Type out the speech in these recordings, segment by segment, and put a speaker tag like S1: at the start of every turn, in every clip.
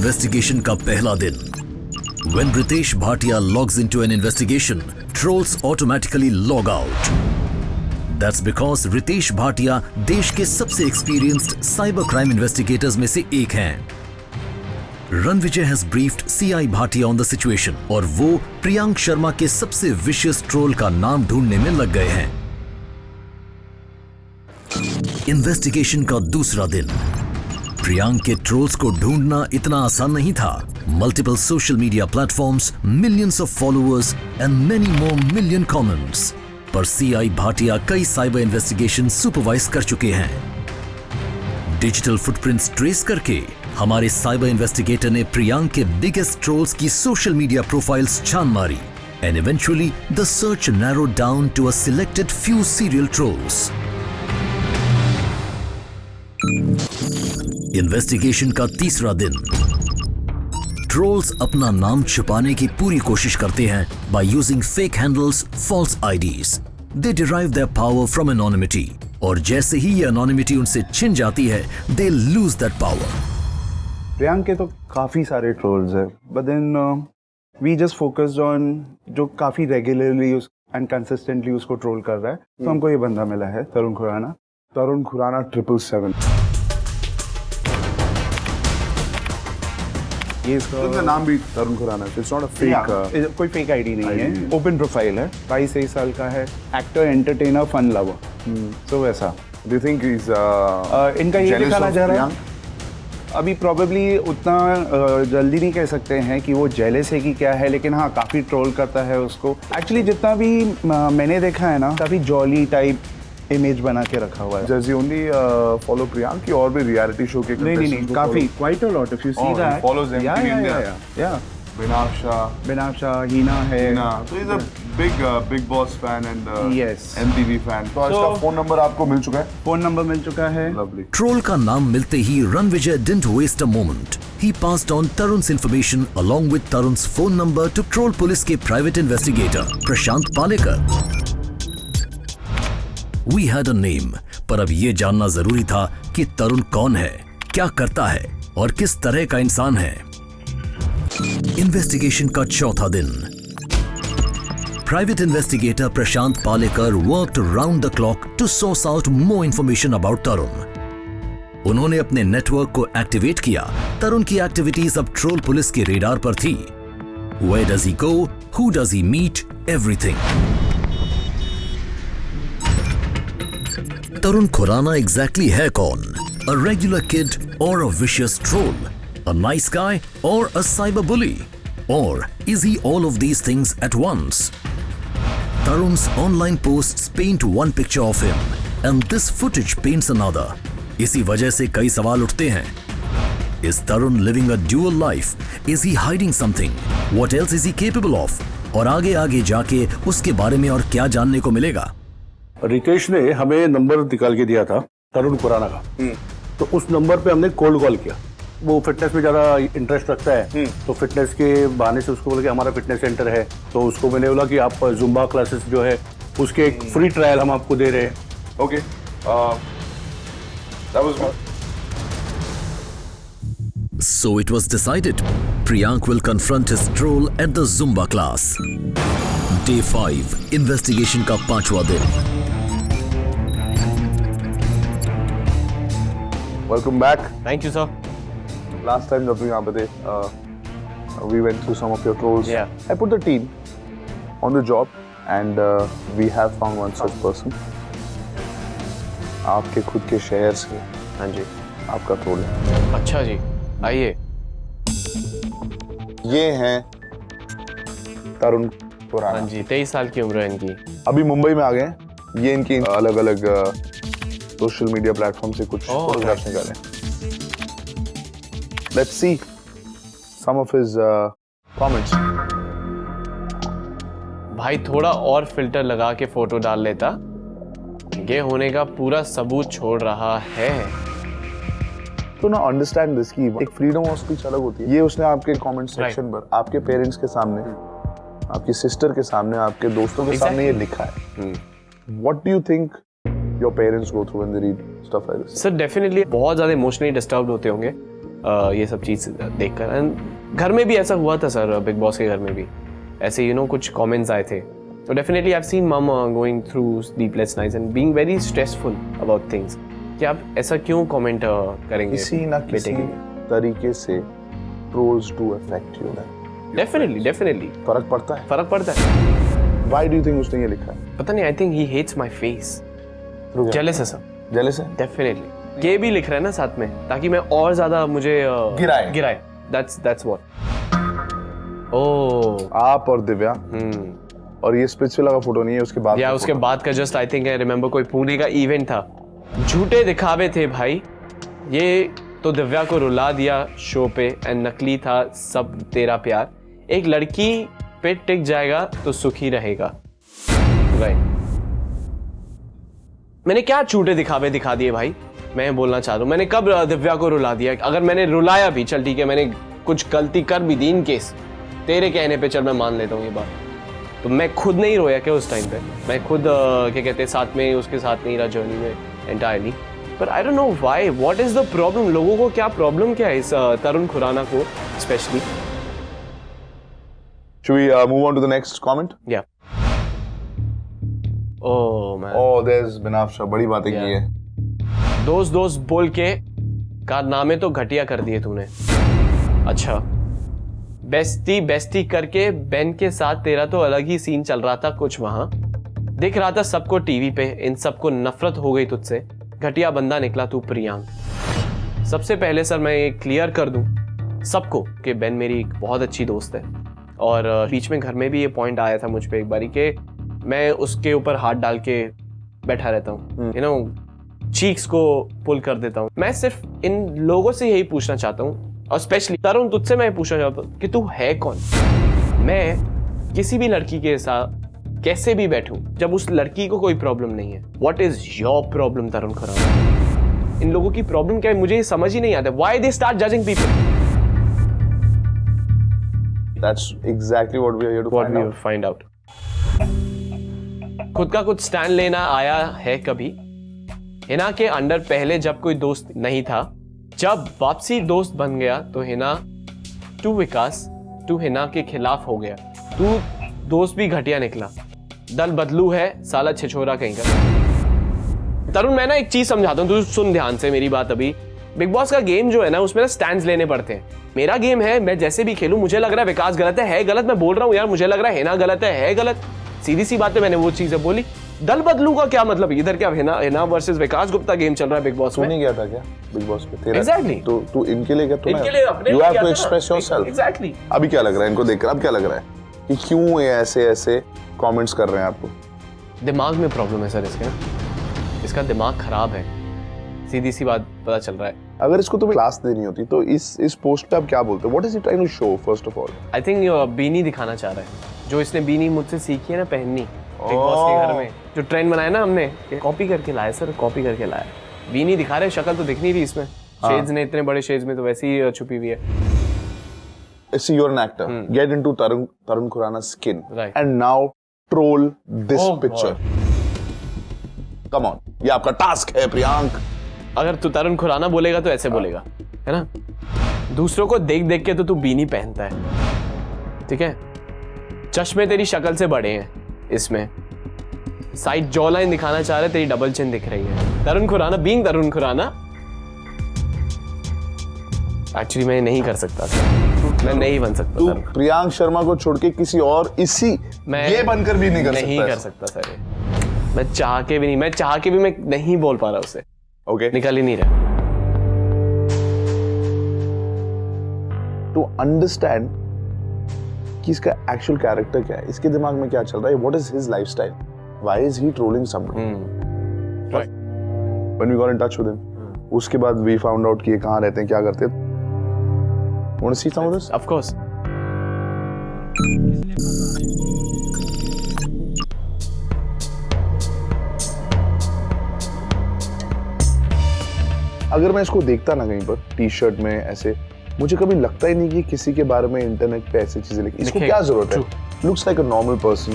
S1: Investigation का पहला दिन। When Ritesh Bhatia logs into an investigation, trolls automatically log out. That's because Ritesh Bhatia देश के सबसे experienced cyber crime investigators में से एक हैं। Ranvijay has briefed CI Bhatia on the situation और वो प्रियांक शर्मा के सबसे vicious troll का नाम ढूंढने में लग गए हैं। इन्वेस्टिगेशन का दूसरा दिन। प्रियांक के ट्रोल्स को ढूंढना इतना आसान नहीं था। Multiple social media platforms, millions of followers and many more million comments. पर सीआई भाटिया कई साइबर इन्वेस्टिगेशन सुपरवाइज कर चुके हैं। डिजिटल फुटप्रिंट्स ट्रेस करके हमारे साइबर इन्वेस्टिगेटर ने प्रियांक के बिगेस्ट ट्रोल्स की सोशल मीडिया प्रोफाइल्स छान मारी and eventually the search narrowed down to a selected few serial trolls. Investigation का तीसरा दिन। ट्रोल्स अपना नाम छुपाने की पूरी कोशिश करते हैं by using fake handles, false IDs. They derive their power from anonymity और जैसे ही ये एनोनिमिटी उनसे छिन जाती है, they lose that power.
S2: Priyank के तो काफी सारे ट्रोल्स है, but then we just focused on जो काफी रेगुलरली एंड कंसिस्टेंटली उसको ट्रोल कर रहा है। तो हमको ये बंदा मिला है, तरुण खुराना।
S3: तरुण खुराना 777।
S2: ये इसका
S3: नाम भी Tarun Khurana, it's not a fake,
S2: कोई फेक आईडी नहीं है, ओपन प्रोफाइल है, 22-23 साल का है, actor, entertainer, fun lover. So वैसा।
S3: डू यू थिंक इज
S2: इनका ये दिखाना चाह रहा है अभी प्रॉबेबली उतना जल्दी नहीं कह सकते हैं कि वो जेलस है कि क्या है, लेकिन हाँ काफ़ी ट्रोल करता है उसको। एक्चुअली जितना भी मैंने देखा है ना, काफ़ी जॉली टाइप इमेज बना के रखा हुआ है।
S3: Does he only follow Priyank की और भी रियलिटी शो के
S2: नहीं काफ़ी, quite a lot if you see that.
S3: Follows MTV India.
S2: Yeah. बिनाब Shah, हीना है।
S3: So he's a big boss fan and
S2: yes.
S3: MTV fan. तो इसका फोन नंबर आपको मिल चुका है?
S2: फोन नंबर मिल चुका है।
S3: Lovely.
S1: ट्रोल का नाम मिलते ही Ranvijay didn't waste a moment. He passed on Tarun's information along with Tarun's phone number to Troll Police के private investigator Prashant Palekar. We had a name, पर अब ये जानना जरूरी था कि तरुण कौन है, क्या करता है और किस तरह का इंसान है। इन्वेस्टिगेशन का चौथा दिन। Private investigator Prashant Palekar worked round the clock to source out more information about Tarun. उन्होंने अपने नेटवर्क को एक्टिवेट किया। तरुण की एक्टिविटीज अब ट्रोल पुलिस के रेडार पर थी। Where does he go? Who does he meet? Everything. Tarun Khurana exactly है कौन? A regular kid or a vicious troll? A nice guy or a cyber bully? Or is he all of these things at once? Tarun's online posts paint one picture of him and this footage paints another. इसी वजह से कई सवाल उठते हैं। Is Tarun living a dual life? Is he hiding something? What else is he capable of? और आगे आगे जाके उसके बारे में और क्या जानने को मिलेगा?
S4: रितेश ने हमें नंबर निकाल के दिया था तरुण खुराना का। तो उस नंबर पे हमने कोल्ड कॉल किया। वो फिटनेस में ज़्यादा इंटरेस्ट रखता है, तो फिटनेस के बहाने से उसको बोला कि हमारा फिटनेस सेंटर है। तो उसको मैंने बोला कि आप जुम्बा क्लासेस जो है उसके एक फ्री ट्रायल हम आपको दे रहे हैं।
S3: Okay, that was good.
S1: So it was decided. Priyank will confront his troll at the Zumba class. Day 5, investigation का 5वां दिन।
S3: Welcome back.
S5: Thank you, sir.
S3: Last time जब यहाँ पे थे, we went through some of your trolls.
S5: Yeah.
S3: I put the team on the job and we have found one such person. आपके खुद के शहर से,
S5: हाँ जी,
S3: आपका ट्रोल है।
S5: अच्छा जी, आइए।
S3: ये हैं तरुण खुराना।
S5: हाँ जी, 23 साल की उम्र है इनकी।
S3: अभी मुंबई में आ गए हैं। ये इनकी अलग अलग सोशल मीडिया प्लेटफॉर्म से कुछ फोटोग्राफ्स निकाले। Let's see some of his comments.
S5: भाई थोड़ा और फिल्टर लगा के फोटो डाल लेता, ये होने का पूरा सबूत छोड़ रहा है।
S3: तो ना अंडरस्टैंड दिस की एक फ्रीडम ऑफ स्पीच अलग होती है। ये उसने आपके कमेंट सेक्शन पर आपके पेरेंट्स के सामने, आपकी सिस्टर के सामने, आपके दोस्तों के सामने ये लिखा है। What do you think your parents go through when they read stuff like this?
S5: Sir definitely बहुत ज़्यादा इमोशनली डिस्टर्ब्ड होते होंगे। ये सब चीज़ देखकर। एंड घर में भी ऐसा हुआ था सर, बिग बॉस के घर में भी ऐसे कुछ कमेंट्स आए थे। तो definitely I have seen mum going through sleepless nights and being very stressful about things. कि आप ऐसा क्यों कमेंट करेंगे?
S3: किसी ना किसी तरीके से trolls do affect you.
S5: Definitely
S3: फर्क पड़ता है। Why do you think उसने ये लिखा है?
S5: पता नहीं, I think he hates my face. Jealous है सर।
S3: जेलस है?
S5: डेफिनेटली। ये भी लिख रहा है ना साथ में, ताकि मैं और ज्यादा मुझे गिराए। That's what। ओह,
S3: आप और दिव्या। और ये स्पिरिचुअल का फोटो नहीं है, उसके बाद
S5: उसके बाद का just I think I remember कोई पुणे का इवेंट था। झूठे दिखावे थे भाई, ये तो दिव्या को रुला दिया शो पे एंड नकली था सब तेरा प्यार। एक लड़की पे टिक जाएगा तो सुखी रहेगा। राइट। मैंने क्या झूठे दिखावे दिखा दिए भाई? मैं बोलना चाह रहा हूं, मैंने कब दिव्या को रुला दिया? अगर मैंने रुलाया भी, चल ठीक है, मैंने कुछ गलती कर भी दी इन केस, तेरे कहने पे चल मैं मान लेता हूँ ये बात, तो मैं खुद नहीं रोया क्या उस टाइम पे? मैं खुद क्या कहते हैं साथ में उसके साथ नहीं रहा जर्नी में एंटायरली। पर I don't know why, what is the problem? लोगों को क्या प्रॉब्लम क्या है इस तरुण खुराना को specially?
S3: Should we move on to the next comment?
S5: Yeah. Oh man.
S3: Oh, there's Binafsha, बड़ी बातें की है।
S5: दोस्त बोल के कारनामे तो घटिया कर दिए तूने। अच्छा, बेस्ती करके बेन के साथ तेरा तो अलग ही सीन चल रहा था कुछ वहां। दिख रहा था सबको टीवी पे, इन सबको नफरत हो गई तुझसे। घटिया बंदा निकला तू प्रियांक। सबसे पहले सर मैं ये क्लियर कर दूं सबको कि बेन मेरी एक बहुत अच्छी दोस्त है, और बीच में घर में भी ये पॉइंट आया था मुझ पे एक बारी कि मैं उसके ऊपर हाथ डाल के बैठा रहता हूँ, चीक्स को पुल कर देता हूँ। मैं सिर्फ इन लोगों से यही पूछना चाहता हूँ, और स्पेशली तरुण तुझसे मैं पूछना चाहता हूँ कि तू है कौन? मैं किसी भी लड़की के साथ कैसे भी बैठूं जब उस लड़की को कोई प्रॉब्लम नहीं है। व्हाट इज योर प्रॉब्लम तरुण खुराना? इन लोगों की प्रॉब्लम क्या है मुझे समझ ही नहीं आता। Why they start judging people?
S3: That's exactly what we are here to
S5: find out. खुद का कुछ स्टैंड लेना आया है कभी? हिना के अंडर पहले जब कोई दोस्त नहीं था, जब वापसी दोस्त बन गया तो हिना टू विकास टू हिना के खिलाफ हो गया। तू दोस्त भी घटिया निकला, दल बदलू है साला छिछोरा कहीं का। तरुण मैं ना एक चीज समझाता हूँ, तू सुन ध्यान से मेरी बात। अभी बिग बॉस का गेम जो है ना उसमें ना स्टैंड्स लेने पड़ते हैं। मेरा गेम है, मैं जैसे भी खेलूं, मुझे लग रहा है विकास गलत है गलत, मैं बोल रहा हूँ यार मुझे लग रहा है हिना गलत है गलत, सीधी सी बात है, मैंने वो चीजें बोली। दल बदलू का क्या मतलब? इधर क्या हिना वर्सेस विकास गुप्ता गेम चल रहा है बिग बॉस में?
S3: नहीं गया था क्या बिग बॉस पे तेरा?
S5: एग्जैक्टली।
S3: तो तू इनके लिए क्या?
S5: इनके लिए अपने
S3: you have to express yourself.
S5: Exactly.
S3: अभी क्या लग रहा है इनको देखकर? अब क्या लग रहा है कि क्यों ये ऐसे कमेंट्स कर रहे हैं आपको?
S5: दिमाग में प्रॉब्लम है सर इसका दिमाग खराब है, सीधी सी बात पता चल रहा है।
S3: अगर इसको तुम्हें क्लास देनी होती तो इस पोस्ट पे आप क्या बोलते? What is he trying to show first of all?
S5: I think बीनी दिखाना चाह रहा है, जो इसने बीनी मुझसे सीखी है ना पहननी बिग बॉस के घर में, जो ट्रेंड बनाया ना हमने, कॉपी करके लाया सर, कॉपी करके लाया। बीनी दिखा रहे, शक्ल तो दिख नहीं रही इसमें, शेड्स ने इतने बड़े शेड्स में तो वैसे ही छुपी हुई है।
S3: See, you're an actor. Get into Tarun Khurana's skin.
S5: Right.
S3: And now troll this picture.
S5: God.
S3: Come on. ये आपका टास्क है प्रियांक।
S5: अगर तू तरुण खुराना बोलेगा तो ऐसे बोलेगा, है ना? दूसरों को देख देख के तो तू बीनी पहनता है, ठीक है? चश्मे तेरी शक्ल से बड़े हैं इसमें, साइड जॉ लाइन दिखाना चाह रहे, तेरी डबल चिन दिख रही है। तरुण खुराना बीइंग तरुण खुराना एक्चुअली मैं नहीं कर सकता था, मैं नहीं बन सकता।
S3: तू प्रियांक शर्मा को छोड़ के किसी और ये बनकर भी नहीं कर सकता
S5: सर। मैं चाह के भी मैं नहीं बोल पा रहा उसे।
S3: ओके,
S5: निकल ही नहीं रहा।
S3: टू अंडरस्टैंड कि इसका एक्चुअल कैरेक्टर क्या है, इसके दिमाग में क्या चल रहा है, what is his lifestyle, why is he trolling somebody.
S5: Right.
S3: When we got in touch with him, उसके बाद वी फाउंड आउट कि ये कहां रहते हैं, क्या करते हैं। Want to see some of this?
S5: Of course.
S3: अगर मैं इसको देखता ना कहीं पर टी शर्ट में ऐसे, मुझे कभी लगता ही नहीं कि किसी के बारे में इंटरनेट पे ऐसी चीजें लिखी। इसको क्या जरूरत है? Looks like a normal person.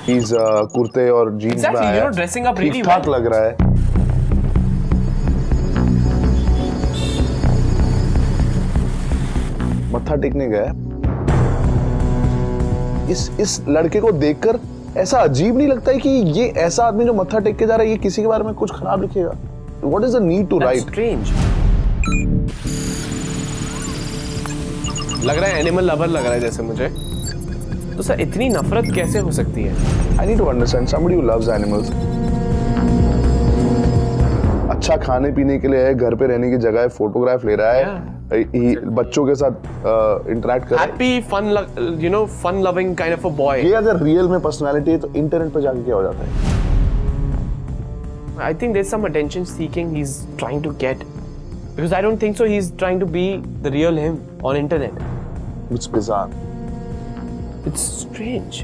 S3: He's कुर्ते और जीन्स में आया,
S5: ड्रेसिंग अप
S3: ठीक ठाक लग रहा है। मत्था टेकने गया है, इस लड़के को देखकर ऐसा अजीब नहीं लगता है कि ये ऐसा आदमी जो मत्था टेक के जा रहा है, ये किसी के बारे में कुछ खराब लिखेगा? What is the need to write?
S5: Strange. लग रहा है एनिमल लवर लग रहा है जैसे मुझे। तो सर इतनी नफरत कैसे हो सकती है?
S3: I need to understand somebody who loves animals. अच्छा खाने पीने के लिए है, घर पे रहने की जगह है, फोटोग्राफ ले रहा है, बच्चों के साथ इंटरेक्ट कर रहा है।
S5: Happy fun, you know, fun loving kind of a boy.
S3: ये अगर रियल में पर्सनालिटी है तो इंटरनेट पे जाके क्या हो जाता है?
S5: I think there's some attention seeking he's trying to get, because I don't think so he's trying to be the real him on internet.
S3: It's bizarre.
S5: It's strange.